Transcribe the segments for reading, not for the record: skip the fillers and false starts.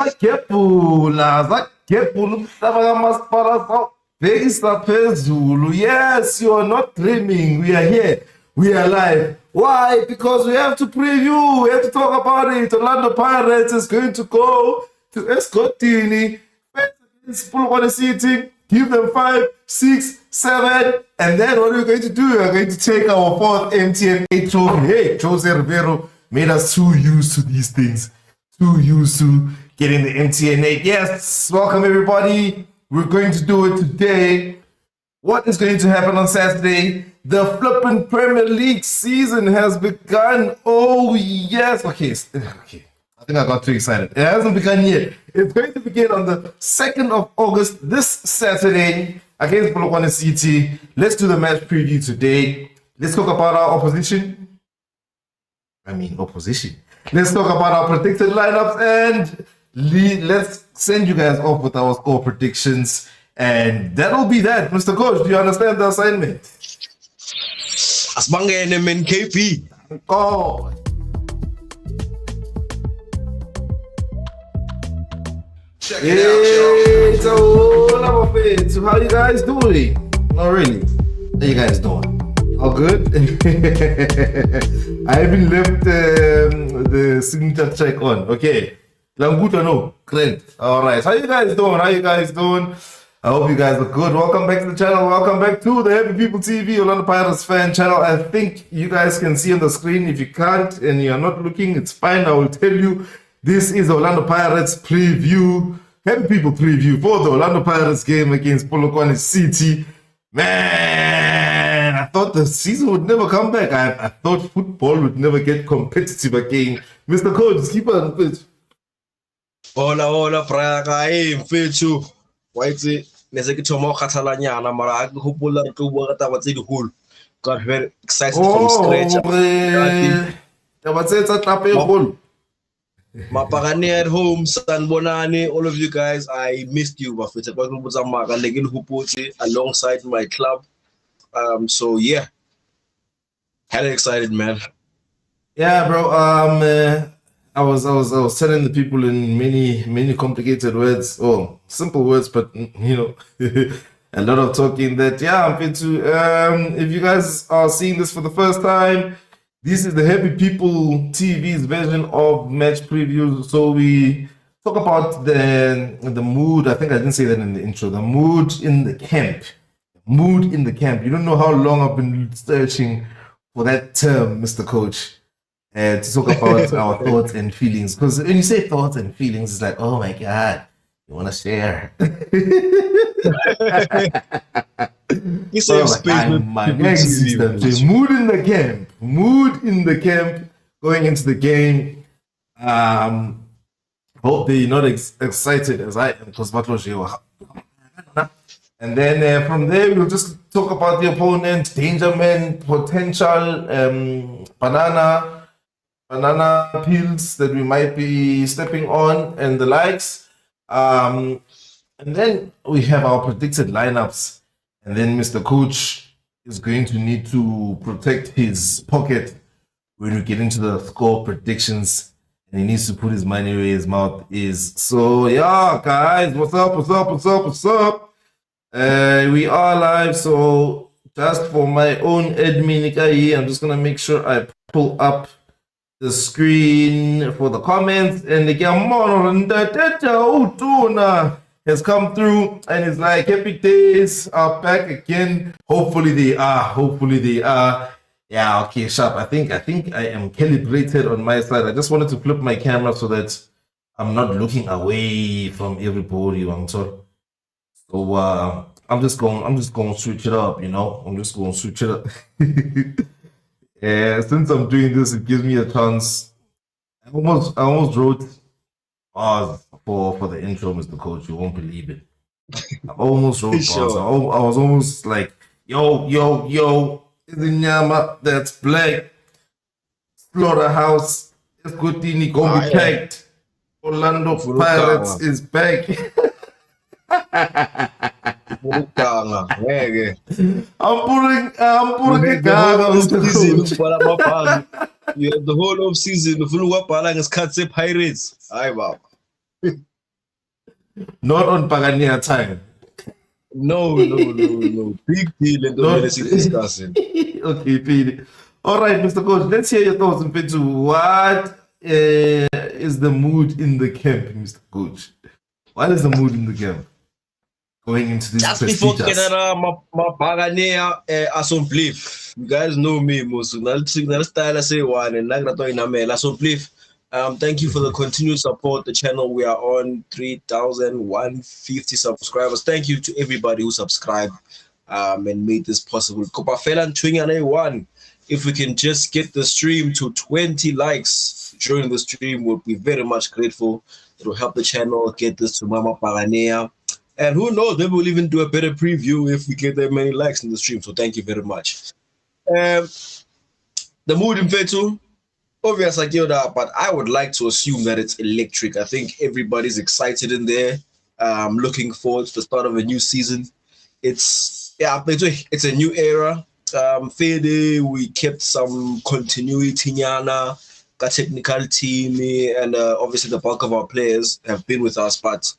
Yes, you are not dreaming. We are here. We are live. Why? Because we have to preview. We have to talk about it. Orlando Pirates is going to go to Escotini, against Polokwane City, give them 5, 6, 7, and then what are we going to do? We're going to take our 4th MTN 8 trophy. Hey, Jose Rivero made us too used to these things, too used to getting the MTN 8. Yes, welcome everybody. We're going to do it today. What is going to happen on Saturday? The flippin' Premier League season has begun. Oh, yes. Okay. I think I got too excited. It hasn't begun yet. It's going to begin on the 2nd of August, this Saturday, against Polokwane City. Let's do the match preview today. Let's talk about our opposition. Let's talk about our predicted lineups and let's send you guys off with our score predictions. And that'll be that. Mr. Coach, do you understand the assignment? Asbangene men KP. Oh. Check it out, y'all. So how you guys doing? Not really. How you guys doing? All good? I haven't left the signature check on. Okay. Languta no. Great. All right. How you guys doing? I hope you guys are good. Welcome back to the channel. Welcome back to the Happy People TV, Orlando Pirates fan channel. I think you guys can see on the screen. If you can't and you're not looking, it's fine. I will tell you. This is Orlando Pirates preview. Happy People preview for the Orlando Pirates game against Polokwane City. Man, I thought the season would never come back. I thought football would never get competitive again. Mr. Coach, keep on pitch. Hola, Praga, hey, mfethu. Waitse nese ke thoma go kgathalanyana mara a ke gopola re tlo bua ka taba tse digolo. Got very excited from scratch. Taba tse tsa tlape e golo. Mapagane at home, Sanbonani, all of you guys, I missed you, Bafethu. Kwa go botsa maka le ke le hopotse alongside my club. So yeah. Hella excited, man. Yeah, bro. I was telling the people in many complicated words, simple words, but you know, a lot of talking that. Yeah, I'm into. If you guys are seeing this for the first time, this is the Happy People TV's version of match previews. So we talk about the mood. I think I didn't say that in the intro. The mood in the camp. Mood in the camp. You don't know how long I've been searching for that term, Mr. Coach. To talk about our thoughts and feelings, because when you say thoughts and feelings, it's like, oh my god, you want to share. You say my next system. So mood in the camp, going into the game. Hope they're not excited as I am, because and then from there we'll just talk about the opponent, danger man, potential banana peels that we might be stepping on and the likes. And then we have our predicted lineups. And then Mr. Coach is going to need to protect his pocket when we get into the score predictions. And he needs to put his money where his mouth is. So yeah, guys, what's up? We are live. So just for my own admin here, I'm just gonna make sure I pull up the screen for the comments, and the Tuna has come through and it's like epic days are back again. Hopefully they are. Yeah, okay, sharp. I think I am calibrated on my side. I just wanted to flip my camera so that I'm not looking away from everybody. So I'm just going to switch it up, you know. Yeah, since I'm doing this, it gives me a chance. I almost wrote bars for the intro, Mr. Coach. You won't believe it. I almost wrote bars. Sure. I was almost like, yo, Izinyama, that's black. Slaughterhouse, Escotini, gonna be packed. Orlando Pirates is back. I'm pulling it down. You have the whole of season. If you look up, is cut say Pirates. Aye, wow. Not on Pagania time. No. Big deal and Not the discussing. okay, Pete. All right, Mr. Coach, let's hear your thoughts on Petu. What is the mood in the camp, Mr. Coach? What is the mood in the camp going into this Just before prestigious? Canada, my Pagania Asomplif. You guys know me, most style I say one and Nagrato in Amel Asomplif. Thank you for the continued support. The channel, we are on 3,150 subscribers. Thank you to everybody who subscribed and made this possible. Kopafelan Twingane 1. If we can just get the stream to 20 likes during the stream, we'll be very much grateful. It will help the channel get this to Mama Paranea. And who knows, maybe we'll even do a better preview if we get that many likes in the stream. So thank you very much. The mood in Fetu, obvious, but I would like to assume that it's electric. I think everybody's excited in there, looking forward to the start of a new season. It's a new era. Fede, we kept some continuity, Nyana, a technical team, and obviously the bulk of our players have been with us, but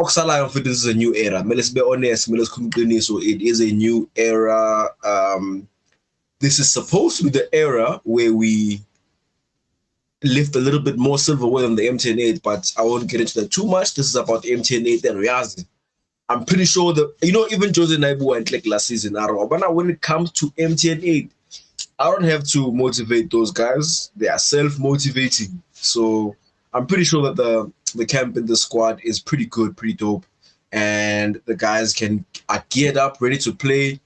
Oxala, this is a new era. Let's be honest, so it is a new era. This is supposed to be the era where we lift a little bit more silverware than the MTN 8, but I won't get into that too much. This is about the MTN 8 and Riazi. I'm pretty sure that, even Jose Naibu went like last season, but when it comes to MTN 8, I don't have to motivate those guys. They are self-motivating. So I'm pretty sure that the camp in the squad is pretty good, pretty dope. And the guys are geared up, ready to play.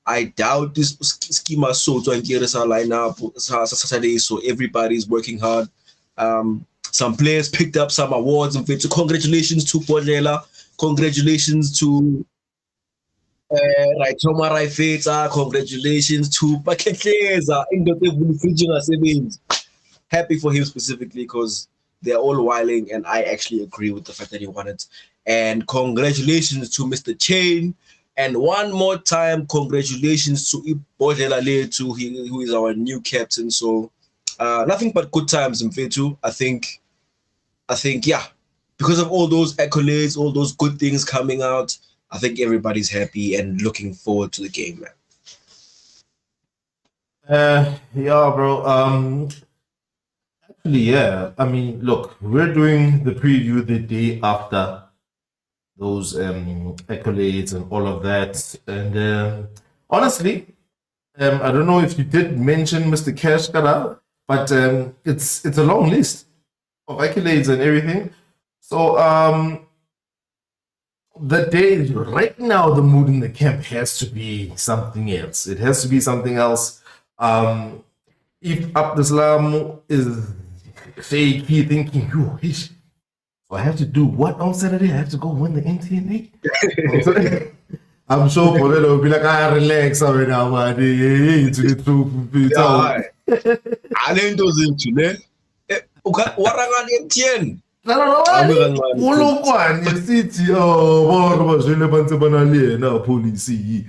I doubt this schema so to get us our lineup Saturday, so everybody's working hard. Some players picked up some awards, and so congratulations to Bodlela. Congratulations to Raitoma Raifeta. Congratulations to Paketleza. Happy for him specifically because they're all wiling, and I actually agree with the fact that he won it. And congratulations to Mr. Chain. And one more time, congratulations to Ibodlela Letu, who is our new captain. So nothing but good times in Fetu. I think, yeah. Because of all those accolades, all those good things coming out, I think everybody's happy and looking forward to the game, man. Yeah, bro. Actually, yeah. I mean, look, we're doing the preview the day after those accolades and all of that. And honestly, I don't know if you did mention Mr. Kashkara, but it's a long list of accolades and everything. So the day right now, the mood in the camp has to be something else. It has to be something else. If Abdeslam is shaky, thinking, so I have to do what on Saturday? I have to go win the MTN 8. I'm sure Polena will be like, relax right now, man. I didn't do it. MTN. Polokwane City, policy.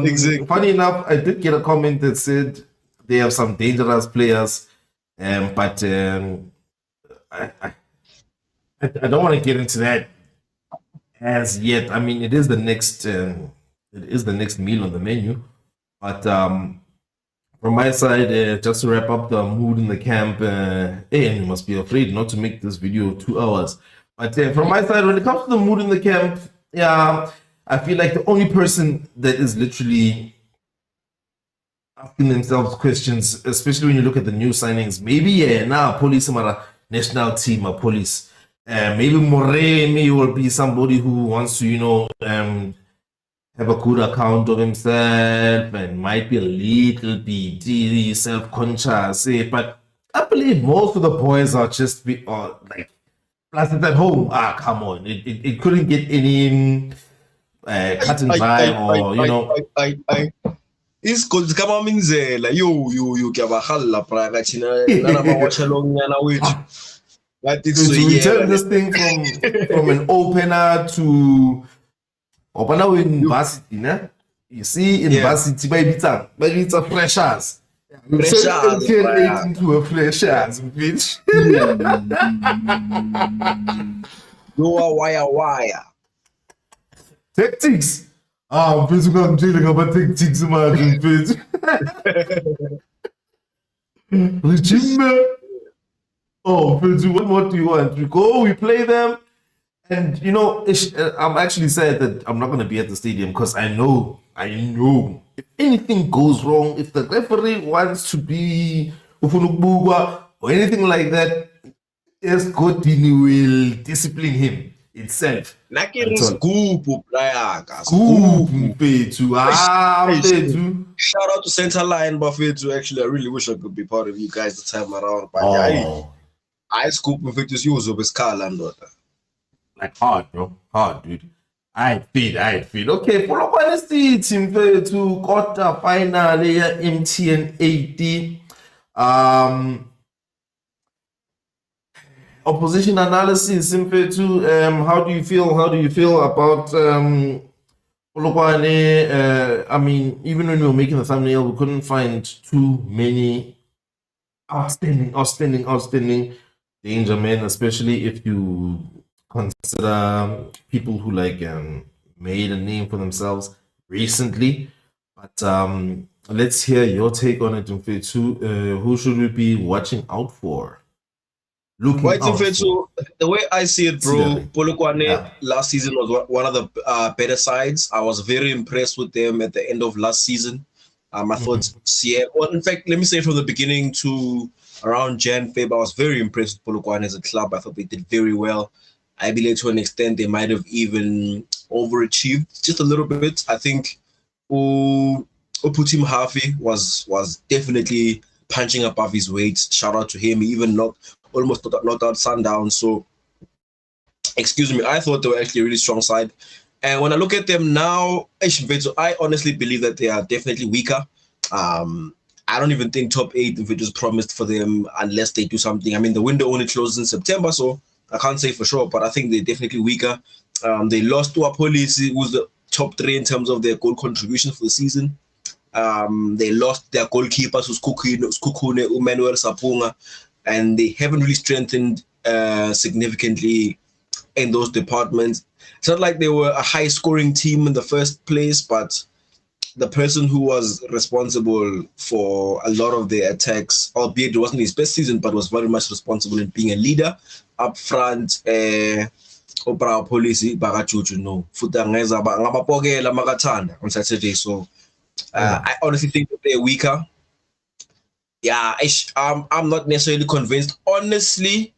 Exactly. Funny enough, I did get a comment that said they have some dangerous players, but I don't want to get into that as yet. I mean, it is the next meal on the menu, but from my side, just to wrap up the mood in the camp, and you must be afraid not to make this video 2 hours. But from my side, when it comes to the mood in the camp, yeah, I feel like the only person that is literally asking themselves questions, especially when you look at the new signings, maybe police national team or police. Maybe Moremi will be somebody who wants to, have a good account of himself and might be a little bit self-conscious. But I believe most of the boys are just like placid at home. Come on. It couldn't get any cut and dry It's called kama minzela you kuyabahalla praga china nana mawasha long yana wethu. We turn this thing from an opener to opener in varsity, ne? You see, in varsity, by it's freshers. We've turned Pressure, MTN 8 brother. into a freshers, bitch. You are wire. Tactics. Ah, bitch, I'm dealing about tactics, imagine, bitch. Regime. Oh, bitch, what do you want? We go, we play them. And you know, I'm actually sad that I'm not going to be at the stadium because I know if anything goes wrong, if the referee wants to be ufunukbugwa or anything like that, Escotini will discipline him itself. Nakiri That's all. scoop, Briaka. Scoop, Scoop. mfethu. Mfethu. Shout out to Center Line Buffet. Actually, I really wish I could be part of you guys the time around. But Oh, I scoop Mfethu's use of his car landlord. like hard, bro. Hard, dude. I feed. Okay, Polokwane City mfethu quarter final ya MTN 80. Opposition analysis mfethu. How do you feel about Polokwane? I mean, even when we were making the thumbnail, we couldn't find too many outstanding danger men, especially if you consider people who made a name for themselves recently. But let's hear your take on it, Mfethu. Who should we be watching out for? Looking out for. So the way I see it, bro, Polokwane Yeah. last season was one of the better sides. I was very impressed with them at the end of last season. I thought, well, in fact, let me say from the beginning to around Jan, Feb, I was very impressed with Polokwane as a club. I thought they did very well. I believe to an extent they might have even overachieved just a little bit. I think Uputim Hafi was definitely punching above his weight. Shout out to him. He even almost knocked out Sundown. So, excuse me, I thought they were actually a really strong side. And when I look at them now, I honestly believe that they are definitely weaker. I don't even think top 8 if it was promised for them unless they do something. I mean, the window only closes in September, so I can't say for sure, but I think they're definitely weaker. They lost to Police, who's the top 3 in terms of their goal contribution for the season. They lost their goalkeepers, who's Kukune, Umanuel Sapunga, and they haven't really strengthened significantly in those departments. It's not like they were a high-scoring team in the first place, but the person who was responsible for a lot of their attacks, albeit it wasn't his best season, but was very much responsible in being a leader up front. Opera policy bagachuchu no futangeza ngabapokela makathanda on Saturday. So I honestly think that they're weaker. Yeah, I'm not necessarily convinced. Honestly,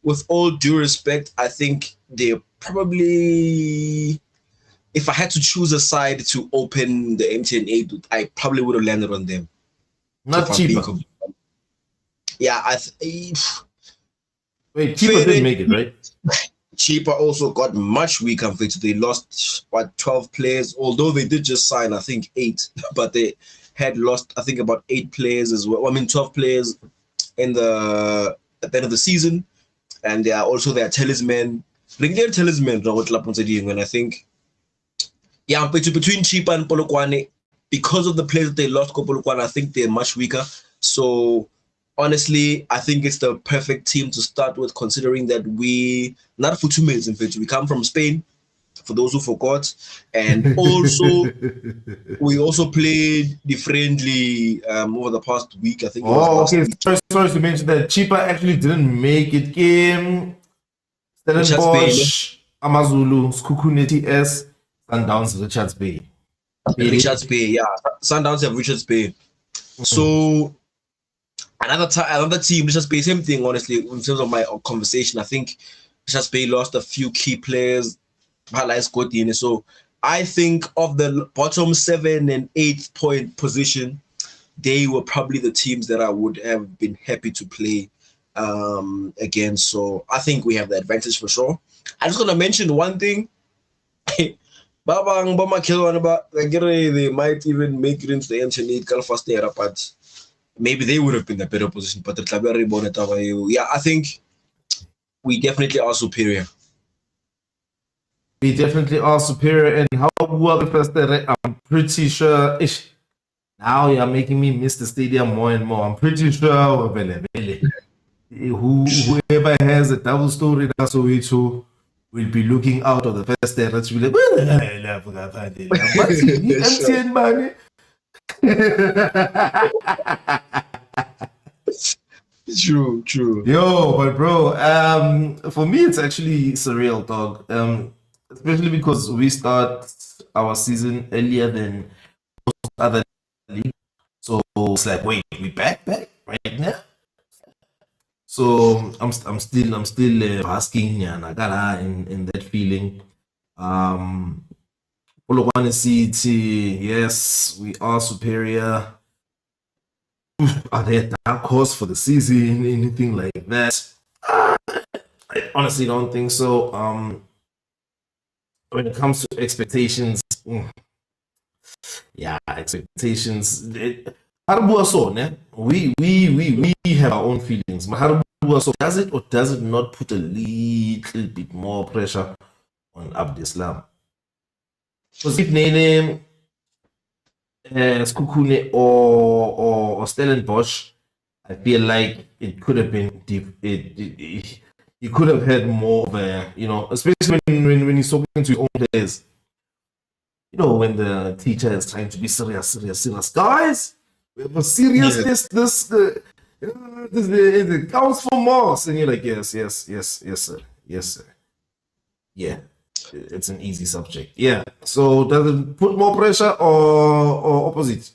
with all due respect, I think they're probably, if I had to choose a side to open the MTN 8, I probably would have landed on them. Not cheaper. Yeah, Wait, cheaper didn't make it, right? Cheaper also got much weaker. They lost 12 players, although they did just sign I think 8, but they had lost I think about 8 players as well. I mean 12 players at the end of the season, and they are also their talisman. And I think between Chipa and Polokwane, because of the players that they lost, Polokwane, I think they're much weaker. So honestly, I think it's the perfect team to start with, considering that we come from Spain, for those who forgot, and also we also played the friendly over the past week. I think. Okay. Sorry to mention that Chipa actually didn't make it. Game Stellenbosch, Amazulu, Skukune TS, Sundowns, Richards Bay. Richards Bay, yeah. Sundowns have Richards Bay. So another team, Richards Bay, same thing, honestly, in terms of my conversation. I think Richards Bay lost a few key players. So I think of the bottom 7 and 8 point position, they were probably the teams that I would have been happy to play against. So I think we have the advantage for sure. I just want to mention one thing. They might even make it into the MTN 8, but maybe they would have been in a better position. But yeah, I think we definitely are superior. We definitely are superior. And how well I'm pretty sure Now you're making me miss the stadium more and more. I'm pretty sure whoever has a double story that's a way to will be looking out of the first terrace. Will be like, "Where the hell have I found it? But the Sure. MTN money." True. Yo, but bro, for me it's actually surreal, dog. Especially because we start our season earlier than other leagues. So it's like, wait, we back right now. So I'm still basking and I got in that feeling. Um, Polokwane City, yes, we are superior. Are they a dark horse for the season? Anything like that? I honestly don't think so. When it comes to expectations, yeah, expectations. Haribu so, ne? We have our own feelings. But Haribu so, does it or does it not put a little bit more pressure on Abdeslam? Because if Nene, Skukune or Stellenbosch, I feel like it could have been deep. You could have had more of a, especially when he's talking to his own players. When the teacher is trying to be serious, guys, we have a seriousness. This it counts for more. And you're like, yes, sir, yes, sir. Yeah, it's an easy subject. Yeah. So does it put more pressure or opposite?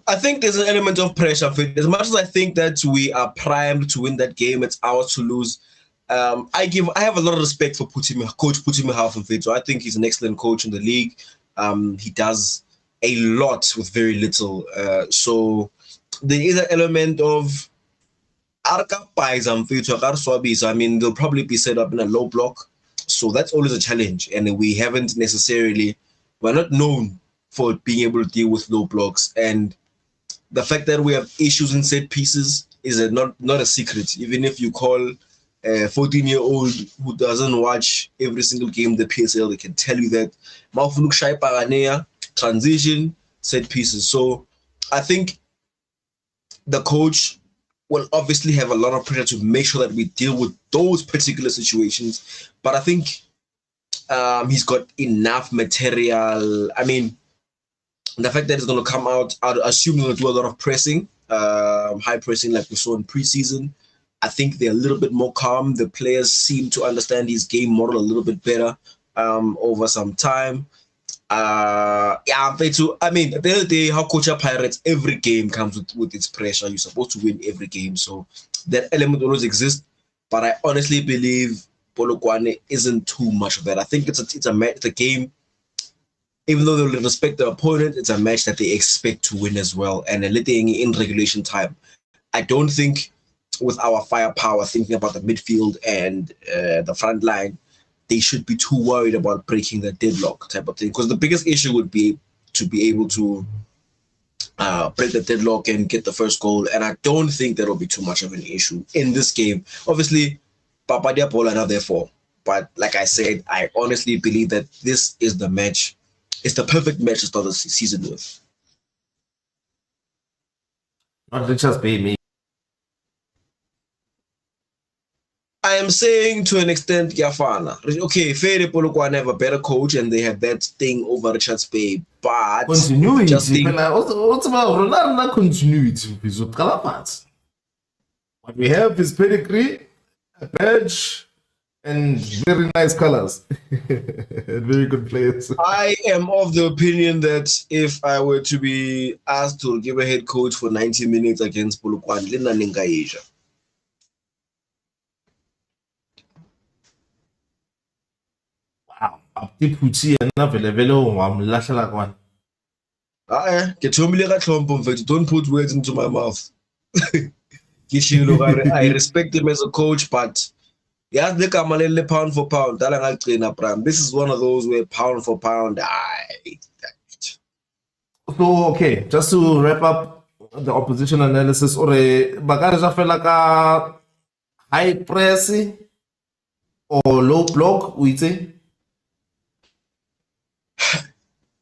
I think there's an element of pressure. As much as I think that we are primed to win that game, it's ours to lose. I have a lot of respect for Coach Putimi Halfenfit. I think he's an excellent coach in the league. He does a lot with very little. So there is an element of I mean, they'll probably be set up in a low block. So that's always a challenge. And we're not known for being able to deal with low blocks. And the fact that we have issues in set pieces is not a secret. Even if you call a 14-year-old who doesn't watch every single game of the PSL, they can tell you that transition, set pieces. So I think the coach will obviously have a lot of pressure to make sure that we deal with those particular situations. But I think he's got enough material. I mean, the fact that he's going to come out, I'd assume he's going to do a lot of pressing, high pressing like we saw in preseason. I think they're a little bit more calm. The players seem to understand his game model a little bit better over some time. I mean, at the end of the day, how coach Pirates, every game comes with its pressure. You're supposed to win every game. So that element always exists. But I honestly believe Polokwane isn't too much of that. I think it's a game. Even though they'll respect the opponent, it's a match that they expect to win as well. And in regulation time. I don't think with our firepower, thinking about the midfield and the front line, they should be too worried about breaking the deadlock type of thing. Because the biggest issue would be to be able to break the deadlock and get the first goal. And I don't think that'll be too much of an issue in this game. Obviously, Papadia Paul are not there for. But like I said, I honestly believe that this is the match. It's the perfect match to start the season with. Not just pay me. I am saying to an extent, Yafana. Okay, fair Polokwane have a better coach and they have that thing over Richards Bay, but continuity. What's about Ronaldo continuity? What we have is pedigree, a badge, and very nice colors. Very good players. I am of the opinion that if I were to be asked to give a head coach for 90 minutes against Polokwane, Lena Ningaisha. Wow. Abdiputi yena vele wamlahlela kwana. Don't put words into my mouth. I respect him as a coach, but pound for pound. This is one of those where pound for pound. So, okay, just to wrap up the opposition analysis, or Bagaja fela ka high press or low block, we say?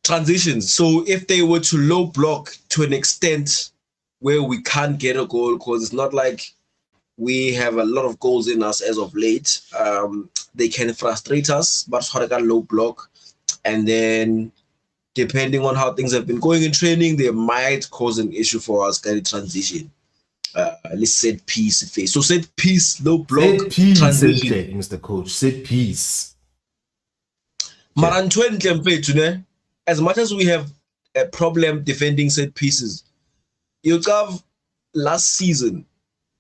transitions. So if they were to low block to an extent where we can't get a goal, because it's not like we have a lot of goals in us as of late, they can frustrate us, but low block. And then depending on how things have been going in training, they might cause an issue for us kind of transition. Let's set piece phase. So set piece, low block, set piece, transition. Mr. Coach, set piece. As much as we have a problem defending set pieces, you have last season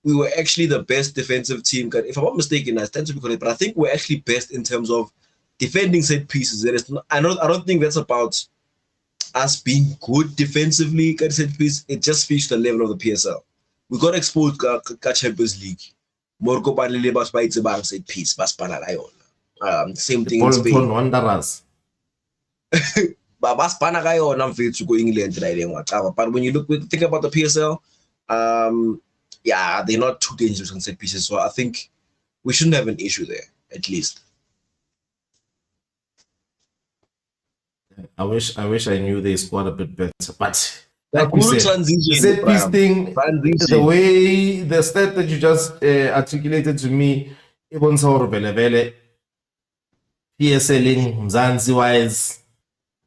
we were actually the best defensive team. If I'm not mistaken, I stand to be correct, but I think we're actually best in terms of defending set pieces. I don't think that's about us being good defensively. Set piece, it just speaks to the level of the PSL. We got exposed to Champions League. Morco Palile bas by set piece, bas same thing in Spain. Wanderers. But England, but when you think about the PSL, yeah, they're not too dangerous on set pieces. So I think we shouldn't have an issue there, at least. I wish I knew they squad a bit better, but like we said, the set piece thing, the way the stat that you just articulated to me, even so PSL in Mzansi wise,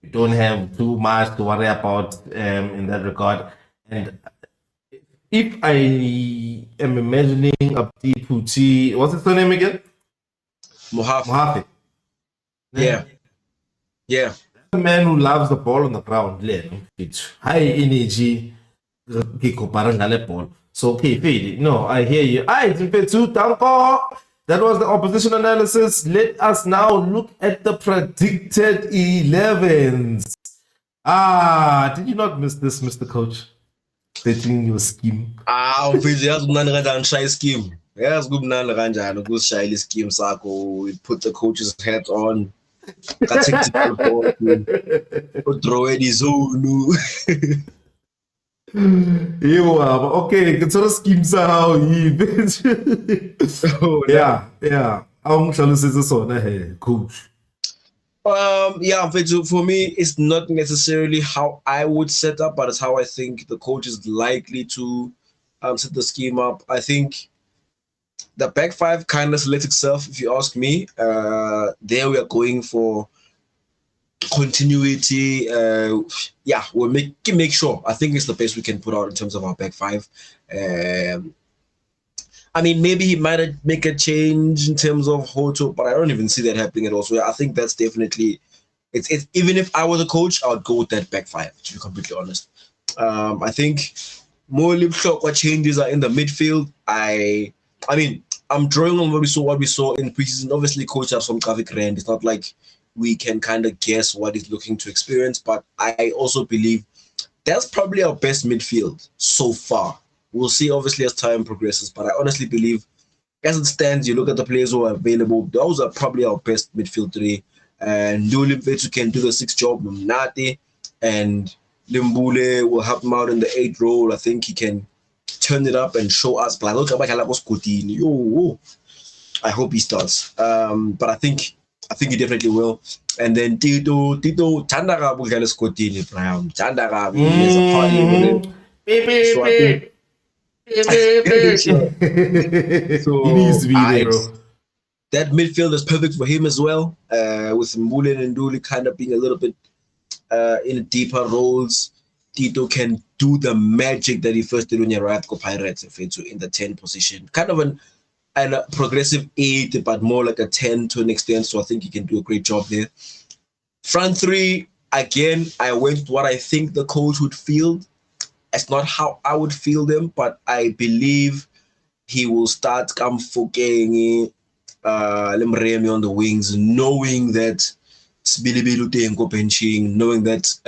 we don't have too much to worry about in that regard. And if I am imagining Abdi Puti, what's his name again? Mohafi. Yeah. A man who loves the ball on the ground, high energy, ball. So okay, Fede, no, I hear you. That was the opposition analysis. Let us now look at the predicted 11s. Did you not miss this, Mr. Coach? Setting your scheme. Scheme. Yes, good scheme. We put the coach's hat on. Throw any zone. Okay, it's a scheme somehow. Yeah. Coach. Yeah, for me, it's not necessarily how I would set up, but it's how I think the coach is likely to set the scheme up. I think the back five kind of lets itself, if you ask me. There we are going for continuity. We'll make sure. I think it's the best we can put out in terms of our back five. I mean, maybe he might make a change in terms of Hoto, but I don't even see that happening at all. So I think that's definitely it's even if I were the coach, I would go with that back five, to be completely honest. I think more what changes are in the midfield. I mean, I'm drawing on what we saw in preseason. Obviously, coach has some graphic rand. It's not like we can kind of guess what he's looking to experience, but I also believe that's probably our best midfield so far. We'll see, obviously, as time progresses, but I honestly believe, as it stands, you look at the players who are available, those are probably our best midfield three. And Nduli Mfethu can do the 6th job, Mnati, and Limbule will help him out in the 8th role. I think he can turn it up and show us. I hope he starts. But I think he definitely will. And then Tito Chandara will get a Scotini, Chandara is a party with him. So I think so he needs to be there, bro. That midfield is perfect for him as well, with Mbule and Nduli kind of being a little bit in deeper roles. Tito can do the magic that he first did when he arrived at Pirates in the 10 position. Kind of a progressive 8, but more like a 10 to an extent, so I think he can do a great job there. Front three, again, I went with what I think the coach would field. It's not how I would feel them, but I believe he will start Kamfokeng, Lemremi on the wings, knowing that Sbilibilu Tenko benching, knowing that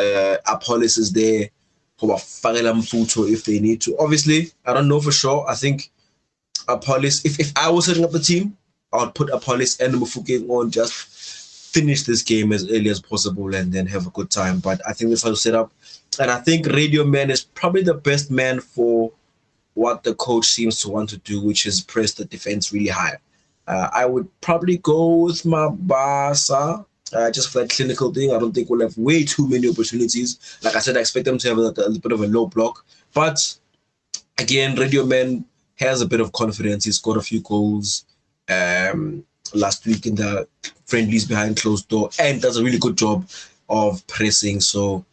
Apollos is there for Mfuto if they need to. Obviously, I don't know for sure. I think Apollos, if I was setting up the team, I would put Apollos and Mufukeng on, just finish this game as early as possible and then have a good time. But I think that's how to set up. And I think Radio Man is probably the best man for what the coach seems to want to do, which is press the defense really high. I would probably go with Mabasa just for that clinical thing. I don't think we'll have way too many opportunities. Like I said, I expect them to have a bit of a low block. But again, Radio Man has a bit of confidence. He scored a few goals last week in the friendlies behind closed door and does a really good job of pressing. So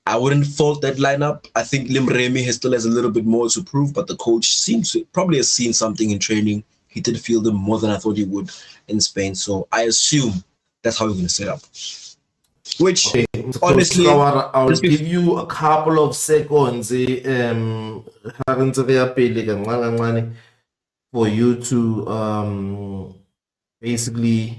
I wouldn't fault that lineup. I think Limremi still has a little bit more to prove, but the coach seems to probably has seen something in training. He did feel them more than I thought he would in Spain. So I assume that's how we're going to set up. Which, okay, honestly, I'll give you a couple of seconds for you to basically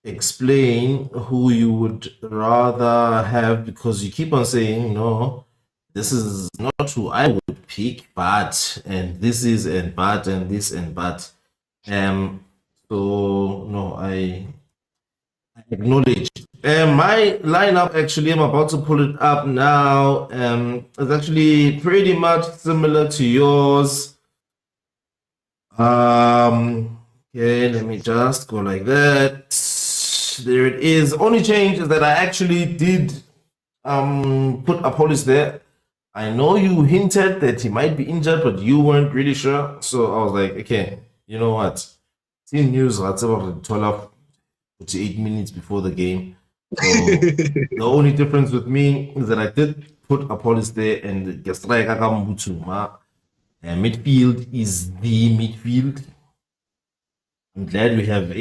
explain who you would rather have, because you keep on saying, no, this is not who I would pick, but, and this is, and but, and this, and but. So, no, I acknowledge. My lineup, actually, I'm about to pull it up now. It's actually pretty much similar to yours. Okay, let me just go like that. There it is. Only change is that I actually did put Apollos there. I know you hinted that he might be injured, but you weren't really sure. So I was like, okay, you know what? Team news, that's about 48 minutes before the game. So the only difference with me is that I did put Apollos there, and midfield is the midfield. I'm glad we have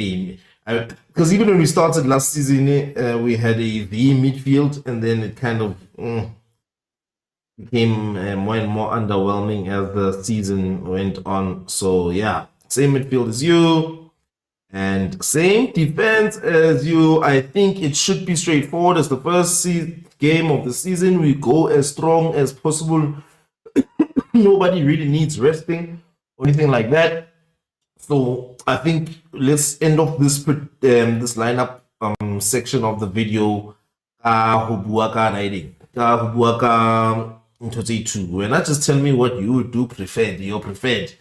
because even when we started last season, we had the midfield, and then it kind of became more and more underwhelming as the season went on. So yeah, same midfield as you, and same defense as you. I think it should be straightforward. As the first game of the season, we go as strong as possible. Nobody really needs resting or anything like that. So I think let's end off this this lineup section of the video. When I just tell me what you would do preferred, your preferred,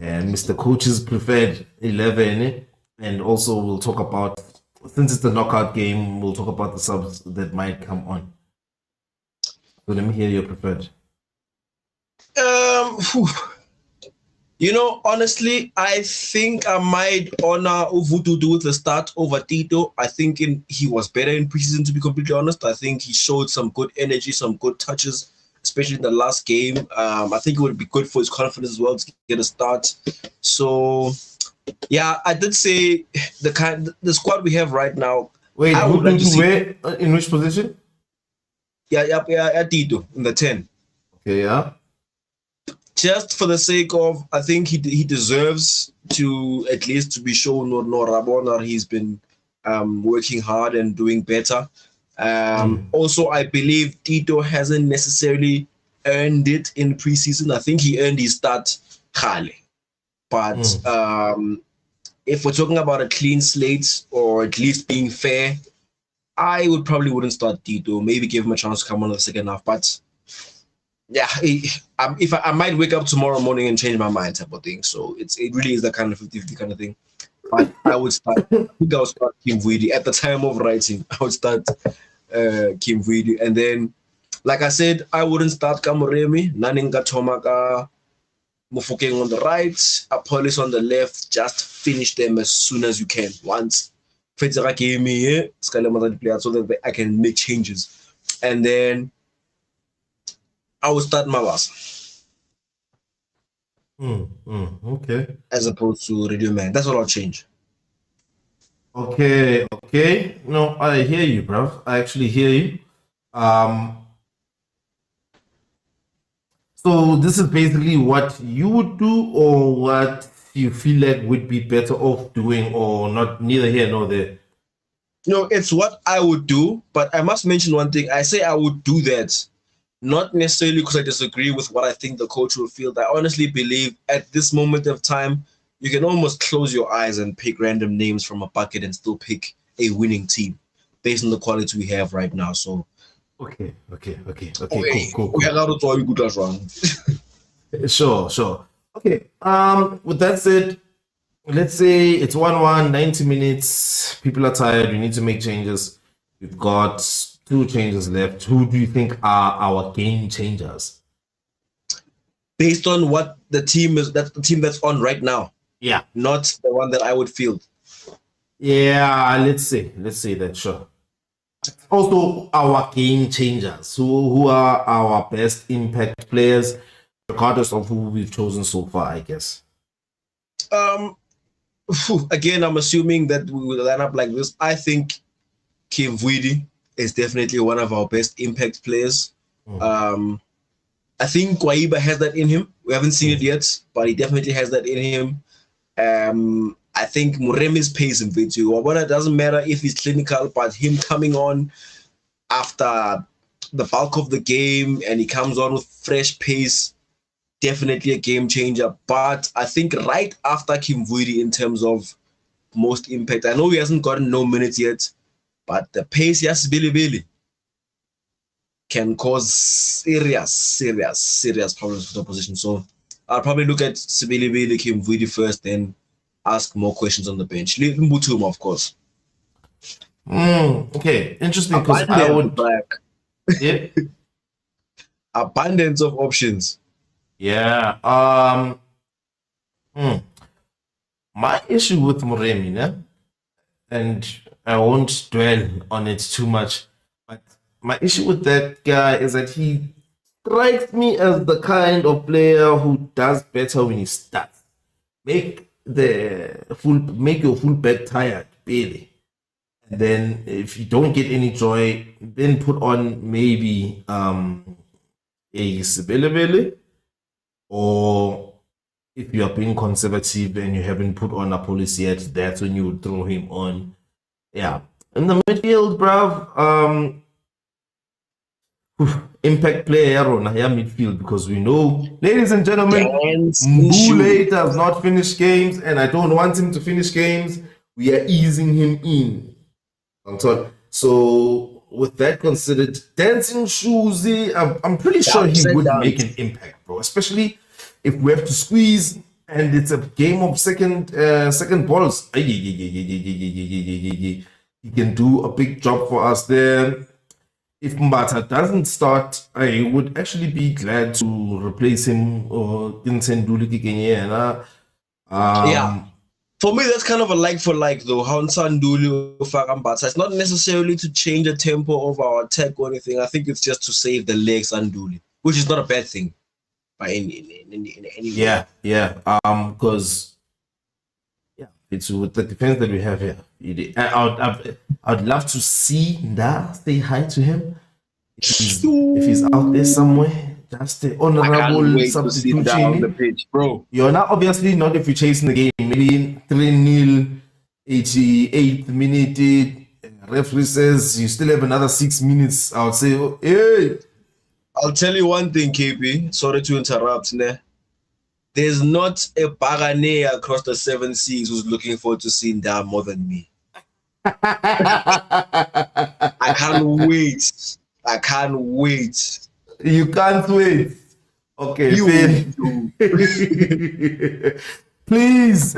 and Mr. Coach's preferred 11, and also we'll talk about, since it's the knockout game, we'll talk about the subs that might come on. So let me hear your preferred. You know, honestly, I think I might honor Ouaddou with the start over Tito. I think he was better in preseason, to be completely honest. I think he showed some good energy, some good touches, especially in the last game. I think it would be good for his confidence as well to get a start. So, yeah, I did say the squad we have right now. Wait, who do you wear in which position? Yeah, Tito in the 10. Okay, yeah. Just for the sake of, I think he deserves to at least to be shown or Rabona. He's been working hard and doing better. Also, I believe Tito hasn't necessarily earned it in preseason. I think he earned his start Khale. But if we're talking about a clean slate or at least being fair, I wouldn't start Tito. Maybe give him a chance to come on in the second half. But yeah, if I might wake up tomorrow morning and change my mind type of thing. So it really is that kind of 50-50 kind of thing. But I would start Kim Vuidi. At the time of writing, I would start Kim Vuidi. And then, like I said, I wouldn't start Kamoremi. Naninga Tomaka Mufokeng on the right, Apollos on the left. Just finish them as soon as you can. Once Fedzera gave me here, so that I can make changes. And then I would start Mawasa. Okay. As opposed to Radio Man. That's what I'll change. Okay. No, I hear you, bro. I actually hear you. So this is basically what you would do, or what you feel like would be better off doing, or not, neither here nor there? No, it's what I would do, but I must mention one thing. I say I would do that, not necessarily because I disagree with what I think the coach will feel. I honestly believe at this moment of time, you can almost close your eyes and pick random names from a bucket and still pick a winning team based on the quality we have right now. So, okay. Cool. Sure. Okay. With that said, let's say it's 1-1, 90 minutes. People are tired. We need to make changes. We've got 2 changes left. Who do you think are our game changers? Based on what the team is, that's the team that's on right now, Yeah. not the one that I would field. Yeah, let's say that, sure. Also, our game changers. Who are our best impact players, regardless of who we've chosen so far, I guess. Again, I'm assuming that we will line up like this. I think Kim Vuidi is definitely one of our best impact players. I think Kwaiba has that in him. We haven't seen it yet, but he definitely has that in him. I think Muremi's pace in Vitu. It doesn't matter if he's clinical, but him coming on after the bulk of the game and he comes on with fresh pace, definitely a game changer. But I think right after Kim Vuidi in terms of most impact, I know he hasn't gotten no minutes yet, but the pace, yes, Billy can cause serious problems for the opposition. So I'll probably look at Sibili, Kim Vuidi first, then ask more questions on the bench. Mbutum, of course. Okay, interesting, because I would... Yeah. Abundance of options. Yeah. My issue with Moremi, and I won't dwell on it too much, but my issue with that guy is that he strikes me as the kind of player who does better when he starts. Make your full back tired, barely. And then if you don't get any joy, then put on maybe a Sibele, or if you are being conservative and you haven't put on a policy yet, that's when you would throw him on. Yeah. In the midfield, bruv, impact player on midfield, because we know, ladies and gentlemen, Mbule does not finish games, and I don't want him to finish games. We are easing him in. So with that considered, Dancing Shoesy, I'm pretty sure he would make an impact, bro. Especially if we have to squeeze and it's a game of second balls. He can do a big job for us there. If Mbata doesn't start, I would actually be glad to replace him or yeah. For me, that's kind of a like for like, though. How Nsanduli Mbata. It's not necessarily to change the tempo of our attack or anything. I think it's just to save the legs, Nsanduli, which is not a bad thing by any way. Yeah. Because it's with the defense that we have here. I'd love to see Nda say hi to him. If he's out there somewhere, just the honorable substitution down the pitch, bro. You're not obviously not if you're chasing the game. Maybe 3-0, 88th minute. Referee says you still have another 6 minutes. I would say, hey. I'll tell you one thing, KP. Sorry to interrupt. There's not a Bagane across the 7 seas who's looking forward to seeing that more than me. I can't wait. You can't wait. Okay, please.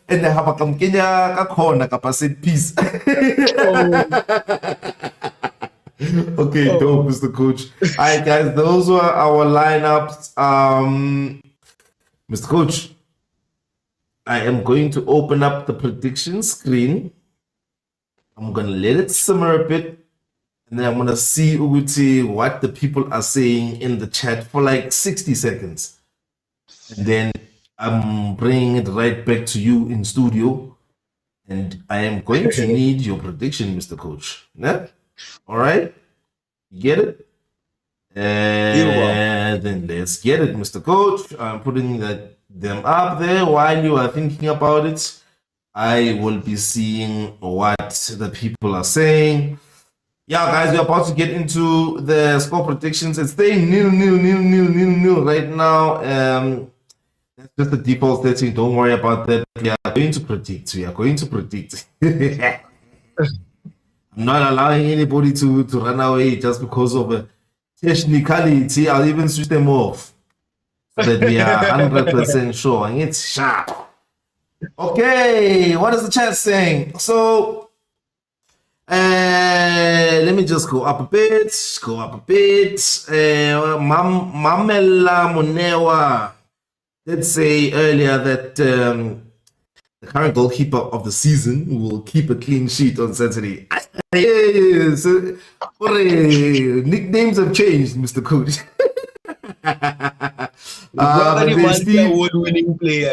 And I have a Kenya Kakona capacity peace. Okay, dope, Mr. Coach. All right, guys, those were our lineups. Mr. Coach, I am going to open up the prediction screen. I'm going to let it simmer a bit. And then I'm going to see what the people are saying in the chat for like 60 seconds. And then I'm bringing it right back to you in studio. And I am going to need your prediction, Mr. Coach. Yeah? All right? You get it? And then let's get it, Mr. Coach. I'm putting them up there while you are thinking about it. I will be seeing what the people are saying. Yeah, guys, we're about to get into the score predictions. It's staying nil right now. That's just the default setting. Don't worry about that. We are going to predict. I'm not allowing anybody to run away just because of a technicality. I'll even switch them off so that we are 100% sure. And it's sharp. Okay, what is the chat saying? So, let me just go up a bit. Go up a bit. Mamela Munewa did say earlier that the current goalkeeper of the season will keep a clean sheet on Saturday. Yes, nicknames have changed, Mr. Coach. But then Steve, Award-winning player.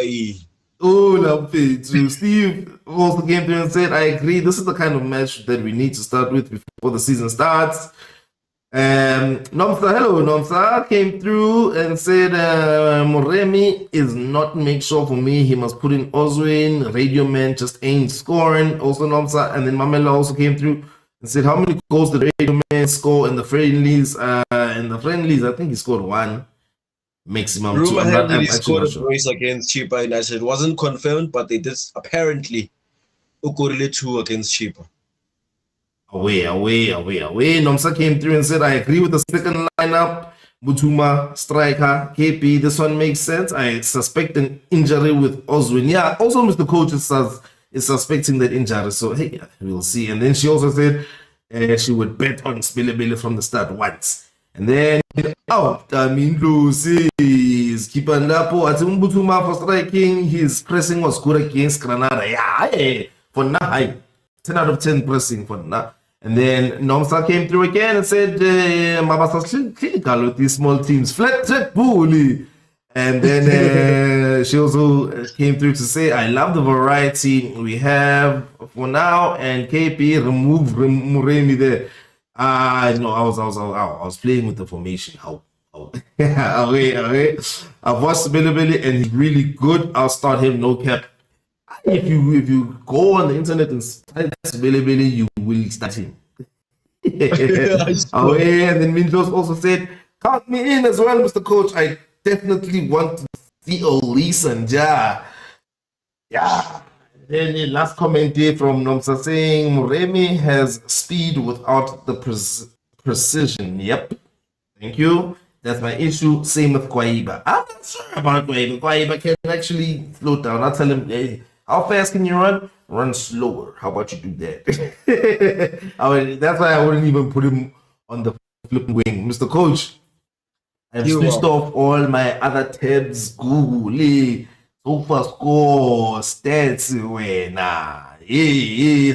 oh, no, Steve also came through and said, I agree. This is the kind of match that we need to start with before the season starts. Nomsa, hello, Nomsa came through and said, Moremi is not make sure for me. He must put in Oswin. Radio Man just ain't scoring. Also, Nomsa. And then Mamela also came through and said, how many goals did Radio Man score in the friendlies? I think he scored one. Maximum two. Rumor has it he actually scored not a sure. brace against Chipa United. It wasn't confirmed, but they did apparently ukorile 2 against Chipa. Away. Nomsa came through and said, I agree with the second lineup. Butuma, striker, KP. This one makes sense. I suspect an injury with Oswin. Yeah, also Mr. Coach is suspecting that injury. So, hey, we'll see. And then she also said she would bet on Spillabili from the start once. And then Lucy's keeper Lapo. I think Butuma for striking. His pressing was good against Granada. Yeah, for now, 10 out of 10 pressing for now. And then Nomsa came through again and said, Mabasa's clinical with these small teams. Flat track bully. And then she also came through to say, I love the variety we have for now. And KP remove Muremi there. No, I was playing with the formation. Okay. I've watched Billy and he's really good. I'll start him, no cap. If you go on the internet and type Billy, you will start him. And then Mindros also said, count me in as well, Mr. Coach. I definitely want to see Olisa and Ja. Yeah. Then the last comment here from Nomsa saying Muremi has speed without the precision. Yep. Thank you. That's my issue. Same with Kwaiba. I'm not sure about Kwaiba. Kwaiba can actually slow down. I'll tell him, hey, how fast can you run? Run slower. How about you do that? That's why I wouldn't even put him on the flipping wing. Mr. Coach, I've switched off all my other tabs. Google, SofaScore, stats,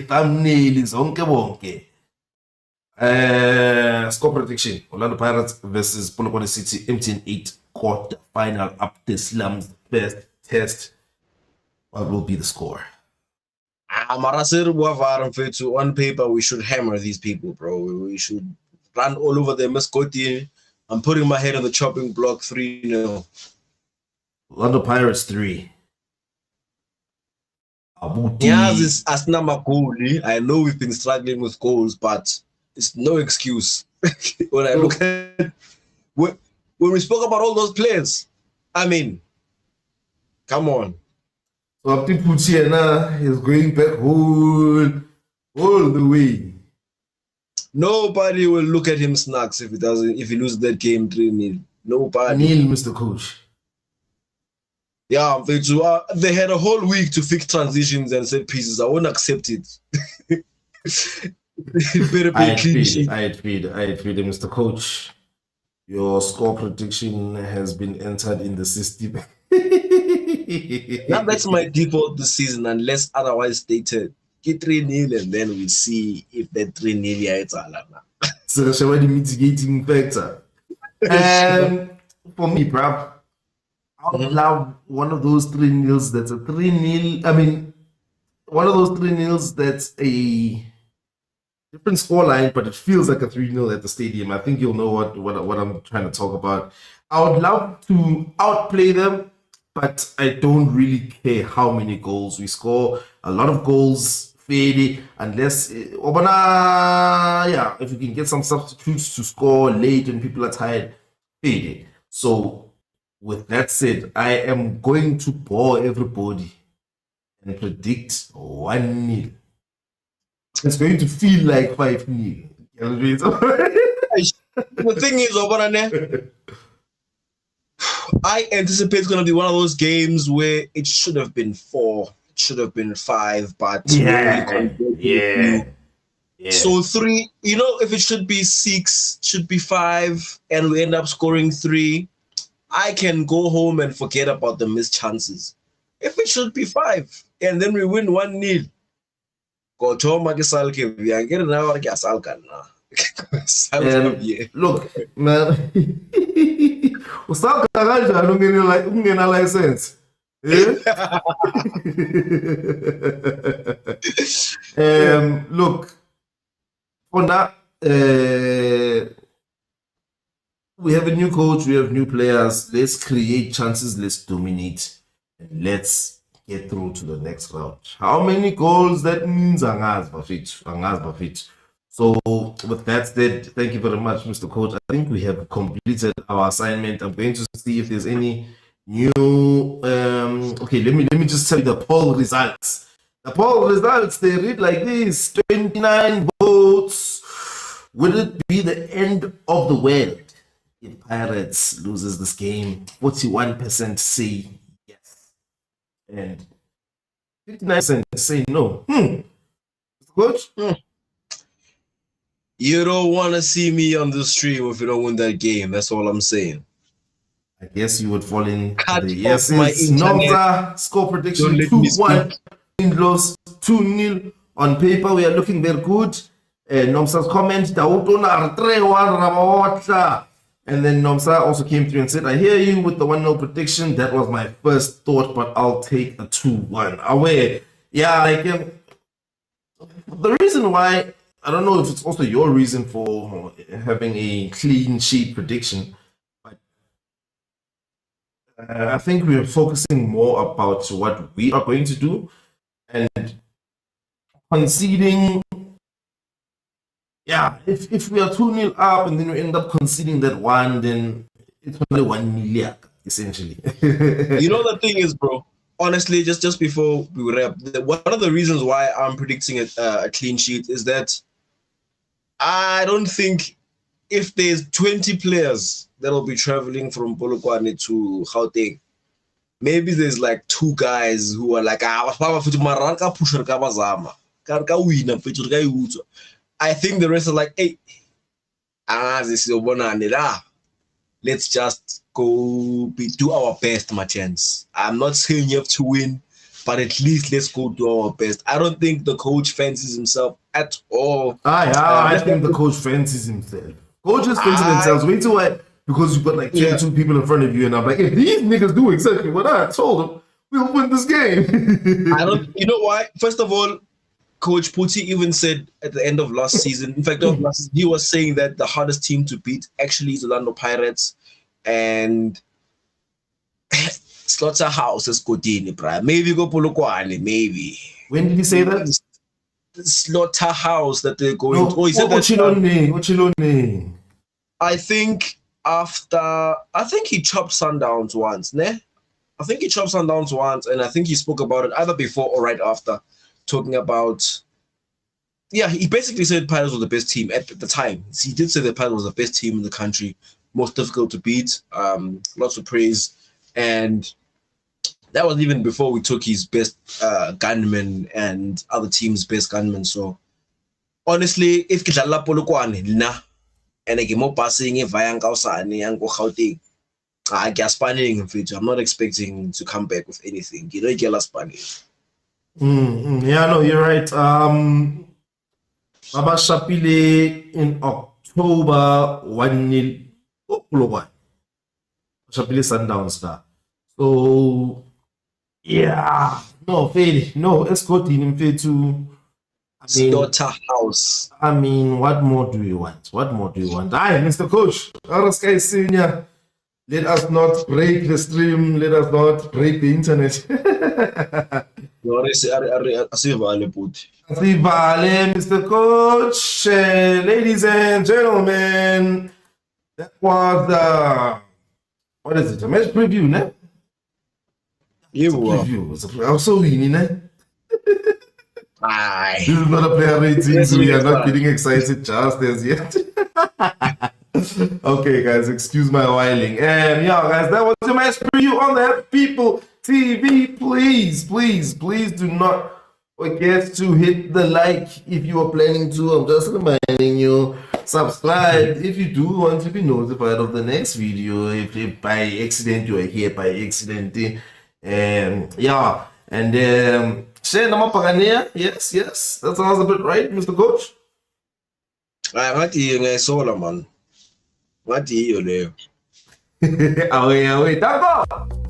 thumbnail, zonke bonke. Score prediction: Orlando Pirates versus Polokwane City MTN 8 quarter final. Abdeslam's best test. What will be the score? On paper, we should hammer these people, bro. We should run all over them. I'm putting my head on the chopping block 3-0. Orlando Pirates 3. Yeah, this Asna Makuli. I know we've been struggling with goals, but it's no excuse. When I look at when we spoke about all those players, I mean, come on. So Abdi Putiana is going back all the way. Nobody will look at him snacks if he loses that game 3-0. Nobody. Neil, Mr. Coach. Yeah, they had a whole week to fix transitions and set pieces. I won't accept it. It better be clean sheet. I agreed, Mr. Coach. Your score prediction has been entered in the system. Now that's my default this season, unless otherwise stated. Get 3-0 and then we see if that 3-0 is allowed. So shall the mitigating factor. And for me, bruv, I would love one of those 3-0s that's a 3-0. I mean, one of those 3-0s that's a different scoreline, but it feels like a 3-0 at the stadium. I think you'll know what I'm trying to talk about. I would love to outplay them, but I don't really care how many goals we score. A lot of goals, fairly, unless if you can get some substitutes to score late when people are tired, fairly. So with that said, I am going to bore everybody and predict 1-0. It's going to feel like 5-0. The thing is, I anticipate it's going to be one of those games where it should have been 4. it should have been 5, but we only Yeah, converted yeah, 2. yeah. So 3, if it should be 6, should be 5, and we end up scoring 3, I can go home and forget about the missed chances. If it should be 5, and then we win 1-0, go Thoma ke salke bjang, ke re na gore ke a salka nna. Salka bjang. Look, man, usaka kanjani ungena license? Eh? Look, for now, we have a new coach, we have new players. Let's create chances, let's dominate, and let's get through to the next round. How many goals that means? Angaz Bafit. So, with that said, thank you very much, Mr. Coach. I think we have completed our assignment. I'm going to see if there's any new. Okay, let me just tell you the poll results. The poll results, they read like this: 29 votes. Will it be the end of the world if Pirates loses this game? 41% say yes, and 59% say no. Mr. Coach? You don't want to see me on the stream if you don't win that game. That's all I'm saying. I guess you would fall in Cut the off my internet. Nova score prediction Don't let me 2-1. Loss 2-0. On paper, we are looking very good. Nomsa's comment, Daudona 3-1. And then Nomsa also came through and said, I hear you with the 1-0 prediction. That was my first thought, but I'll take a 2-1. Away. Yeah, like the reason why, I don't know if it's also your reason for having a clean sheet prediction, but I think we're focusing more about what we are going to do and conceding. Yeah, if we are 2-0 up and then we end up conceding that one, then it's only 1 million, essentially. The thing is, bro, honestly, just before we wrap, one of the reasons why I'm predicting a clean sheet is that I don't think if there's 20 players that'll be traveling from Polokwane to Gauteng, maybe there's like 2 guys who are like, I think the rest are like, hey, let's just go do our best, my chance. I'm not saying you have to win, but at least let's go do our best. I don't think the coach fancies himself at all. I think the coach fancies himself. Coaches fancy themselves. Wait till because you've got like 22 people in front of you, and I'm like, if these niggas do exactly what I told them, we'll win this game. I don't. You know why? First of all, Coach Putti even said at the end of last season, in fact, he was saying that the hardest team to beat actually is Orlando Pirates, and Slaughterhouse is Kodini, bruh. Maybe go Polokwane, maybe. When did he say that? Slaughterhouse that they're going to. Oh, he said that. I think he chopped Sundowns once, ne? I think he chopped Sundowns once, and I think he spoke about it either before or right after, talking about. Yeah, he basically said Pirates was the best team at the time. He did say that Pirates was the best team in the country, most difficult to beat, lots of praise, and that was even before we took his best gunman and other teams' best gunmen. So honestly, if Kidala Polokwane, nah, and I get more passing if I am Kausani and go Gauteng, I guess spanning in future. I'm not expecting to come back with anything. You know, get spanning. Yeah, no, you're right. Baba Shapile in October 1-0. Polokwane. Shapile Sundowns there. So yeah, no, fairly. No, escorting him fair to Slaughterhouse. I mean, what more do you want? Aye, Mr. Coach, RSK Senior, let us not break the stream, let us not break the internet. Mr. Coach, ladies and gentlemen, that was what is it? A match preview, ne? Preview. Also winning, ne? Aye. This is not a player rating, so we are not getting excited just as yet. Okay, guys, excuse my whiling. Yeah, guys, that was the match preview on the Happy People TV. Please do not forget to hit the like if you are planning to. I'm just reminding you. Subscribe if you do want to be notified of the next video. If by accident you are here by accident, yeah, and share the mapagania. Yes, that sounds a bit right, Mr. Coach. Ngathi ngesola man. Ngathi iyo leyo. Away, Tango.